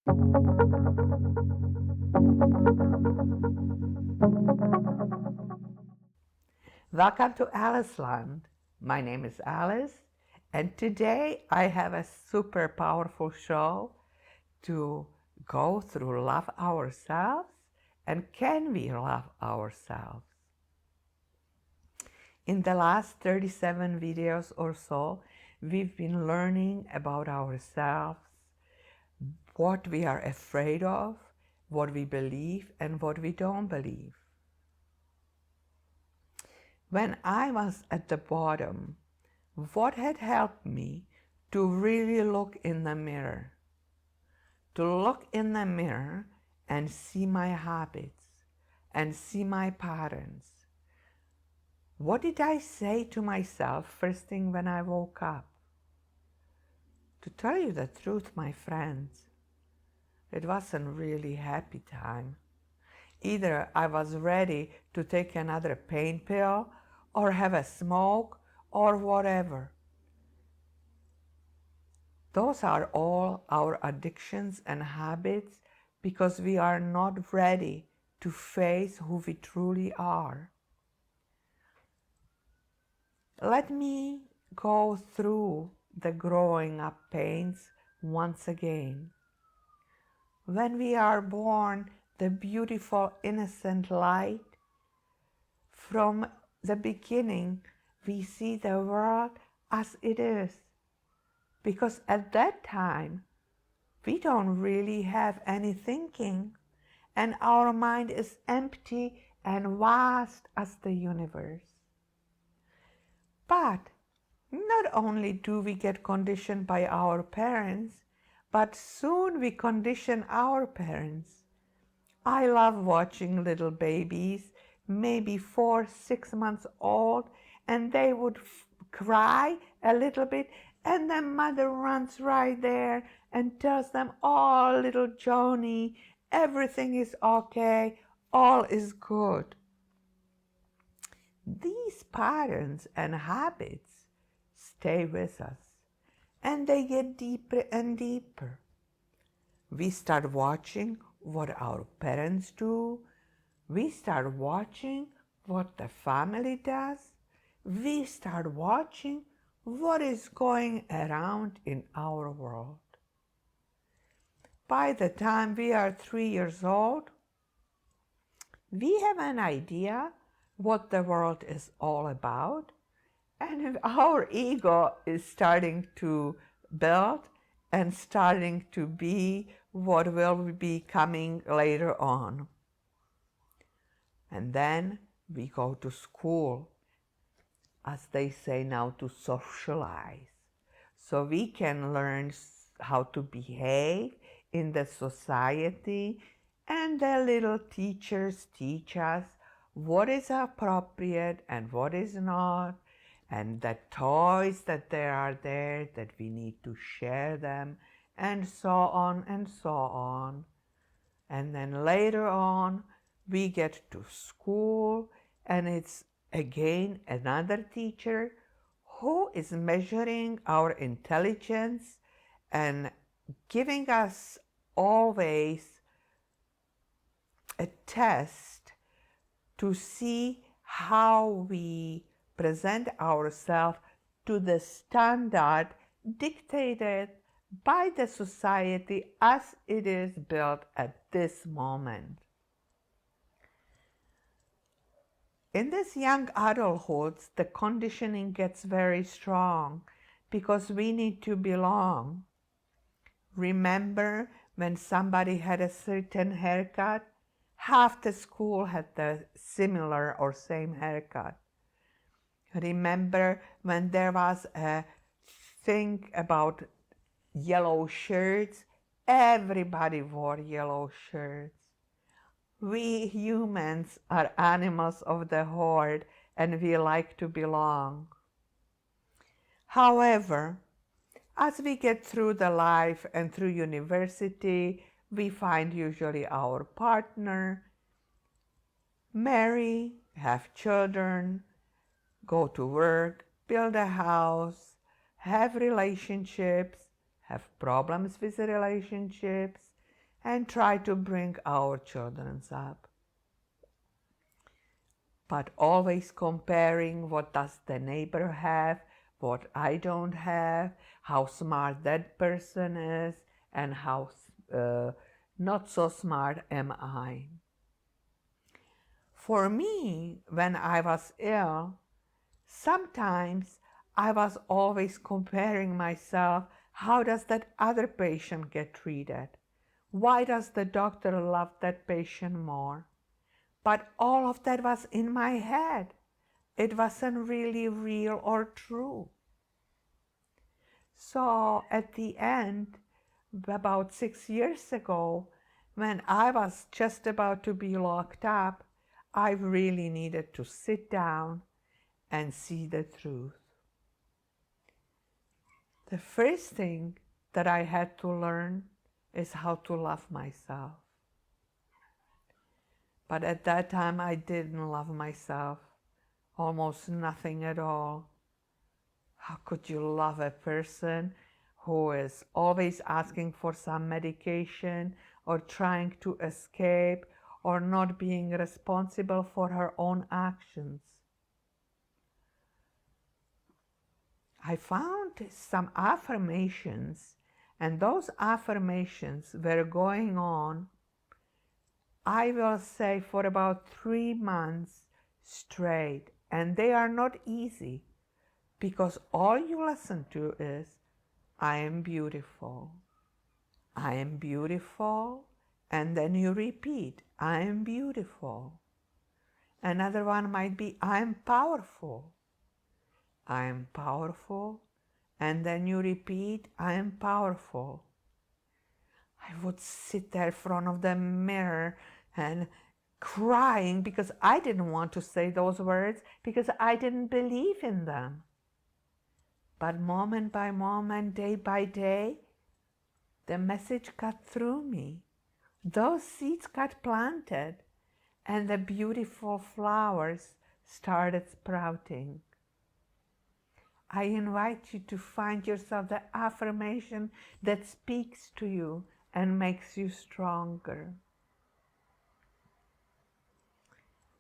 Welcome to Aliceland. My name is Alice, and today I have a super powerful show to go through love ourselves and can we love ourselves. In the last 37 videos or so, we've been learning about ourselves, what we are afraid of, what we believe, and what we don't believe. When I was at the bottom, what had helped me to really look in the mirror? To look in the mirror and see my habits and see my patterns. What did I say to myself first thing when I woke up? To tell you the truth, my friends, it wasn't really happy time. Either I was ready to take another pain pill or have a smoke or whatever. Those are all our addictions and habits because we are not ready to face who we truly are. Let me go through the growing up pains once again. When we are born, the beautiful innocent light, from the beginning, we see the world as it is. Because at that time, we don't really have any thinking, and our mind is empty and vast as the universe. But not only do we get conditioned by our parents, but soon we condition our parents. I love watching little babies, maybe 4-6 months old, and they would cry a little bit, and the mother runs right there and tells them, "Oh, little Johnny, everything is okay, all is good." These patterns and habits stay with us, and they get deeper and deeper. We start watching what our parents do. We start watching what the family does. We start watching what is going around in our world. By the time we are 3 years old, we have an idea what the world is all about, and our ego is starting to build and starting to be what will be coming later on. And then we go to school, as they say now, to socialize. So we can learn how to behave in the society, and the little teachers teach us what is appropriate and what is not, and the toys that there are there, that we need to share them, and so on and so on. And then later on, we get to school, and it's again another teacher who is measuring our intelligence and giving us always a test to see how we present ourselves to the standard dictated by the society as it is built at this moment. In this young adulthood, the conditioning gets very strong because we need to belong. Remember when somebody had a certain haircut? Half the school had the similar or same haircut. Remember when there was a thing about yellow shirts? Everybody wore yellow shirts. We humans are animals of the horde, and we like to belong. However, as we get through the life and through university, we find usually our partner, marry, have children, go to work, build a house, have relationships, have problems with relationships, and try to bring our children up. But always comparing what does the neighbor have, what I don't have, how smart that person is, and how not so smart am I. For me, when I was ill, sometimes I was always comparing myself. How does that other patient get treated? Why does the doctor love that patient more? But all of that was in my head. It wasn't really real or true. So at the end, about 6 years ago, when I was just about to be locked up, I really needed to sit down and see the truth. The first thing that I had to learn is how to love myself. But at that time, I didn't love myself, almost nothing at all. How could you love a person who is always asking for some medication or trying to escape or not being responsible for her own actions? I found some affirmations, and those affirmations were going on, I will say, for about 3 months straight, and they are not easy because all you listen to is, I am beautiful, I am beautiful, and then you repeat, I am beautiful. Another one might be, I am powerful, I am powerful, and then you repeat, I am powerful. I would sit there in front of the mirror and crying because I didn't want to say those words because I didn't believe in them. But moment by moment, day by day, the message got through me. Those seeds got planted and the beautiful flowers started sprouting. I invite you to find yourself the affirmation that speaks to you and makes you stronger.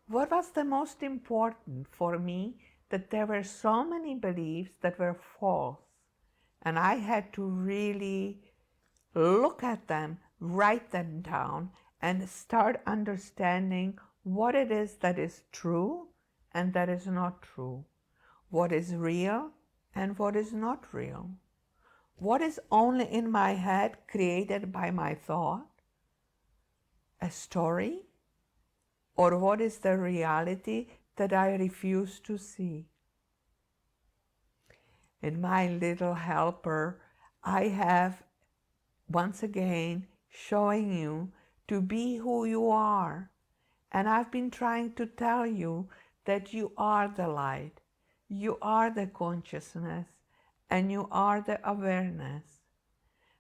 What was the most important for me? That there were so many beliefs that were false, and I had to really look at them, write them down, and start understanding what it is that is true and that is not true, what is real and what is not real, what is only in my head created by my thought, a story, or what is the reality that I refuse to see. In my little helper, I have once again showing you to be who you are. And I've been trying to tell you that you are the light, you are the consciousness, and you are the awareness.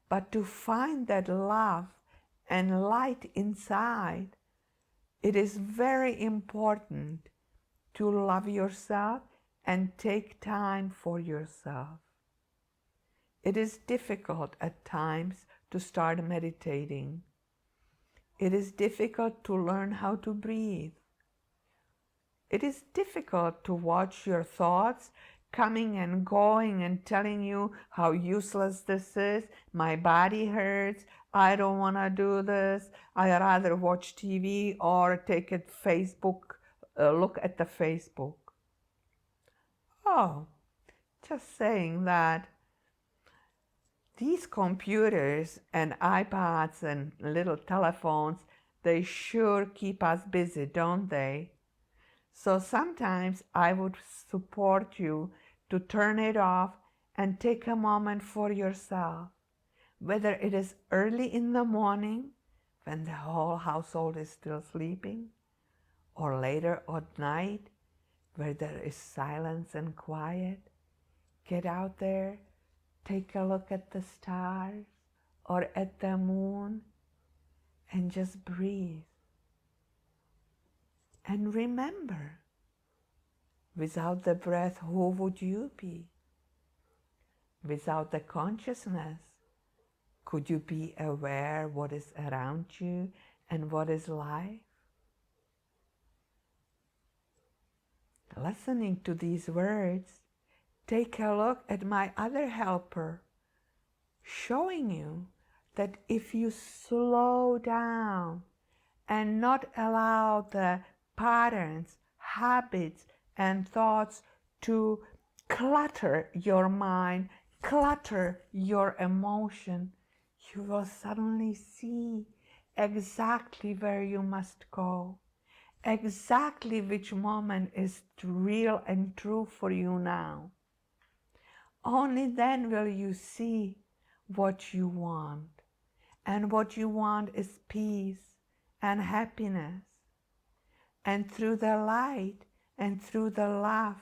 But to find that love and light inside, it is very important to love yourself and take time for yourself. It is difficult at times to start meditating. It is difficult to learn how to breathe. It is difficult to watch your thoughts coming and going and telling you how useless this is, my body hurts, I don't want to do this, I'd rather watch TV or take a look at the Facebook. Oh, just saying that these computers and iPads and little telephones, they sure keep us busy, don't they? So sometimes I would support you to turn it off and take a moment for yourself, whether it is early in the morning when the whole household is still sleeping, or later at night where there is silence and quiet. Get out there, take a look at the stars or at the moon and just breathe. And remember, without the breath, who would you be? Without the consciousness, Could you be aware what is around you and what is life? Listening to these words, take a look at my other helper, showing you that if you slow down and not allow the patterns, habits, and thoughts to clutter your mind, clutter your emotion, you will suddenly see exactly where you must go, exactly which moment is real and true for you now. Only then will you see what you want. And what you want is peace and happiness. And through the light and through the love,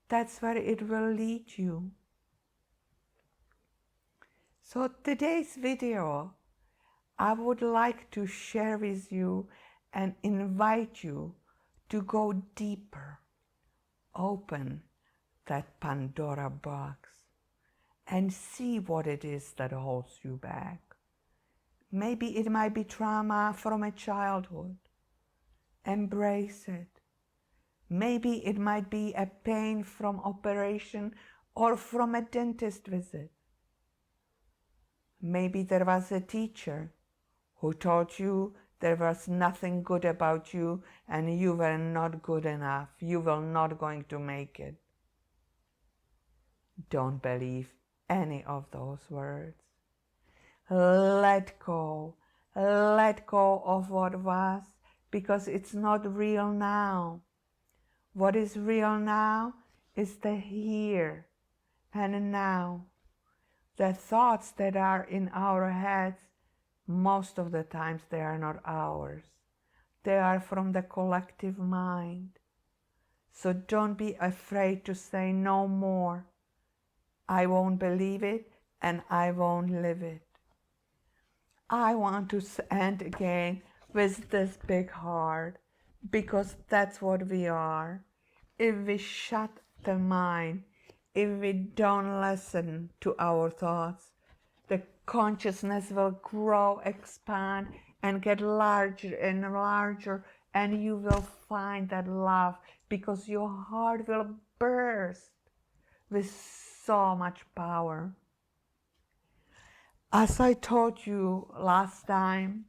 that's where it will lead you. So today's video, I would like to share with you and invite you to go deeper. Open that Pandora box and see what it is that holds you back. Maybe it might be trauma from a childhood. Embrace it. Maybe it might be a pain from operation or from a dentist visit. Maybe there was a teacher who told you there was nothing good about you and you were not good enough. You were not going to make it. Don't believe any of those words. Let go of what was, because it's not real now. What is real now is the here and now. The thoughts that are in our heads, most of the times they are not ours. They are from the collective mind. So don't be afraid to say no more. I won't believe it and I won't live it. I want to end again with this big heart, because that's what we are. If we shut the mind, if we don't listen to our thoughts, the consciousness will grow, expand, and get larger and larger, and you will find that love, because your heart will burst with so much power. As I told you last time,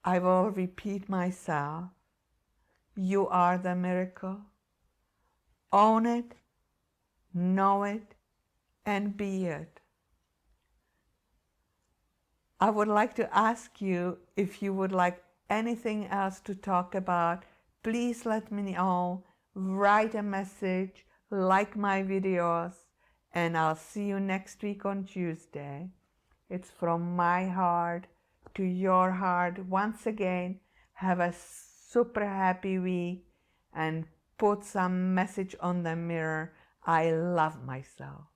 I will repeat myself. You are the miracle. Own it, know it, and be it. I would like to ask you if you would like anything else to talk about. Please let me know. Write a message, like my videos, and I'll see you next week on Tuesday. It's from my heart to your heart. Once again, have a super happy week and put some message on the mirror. I love myself.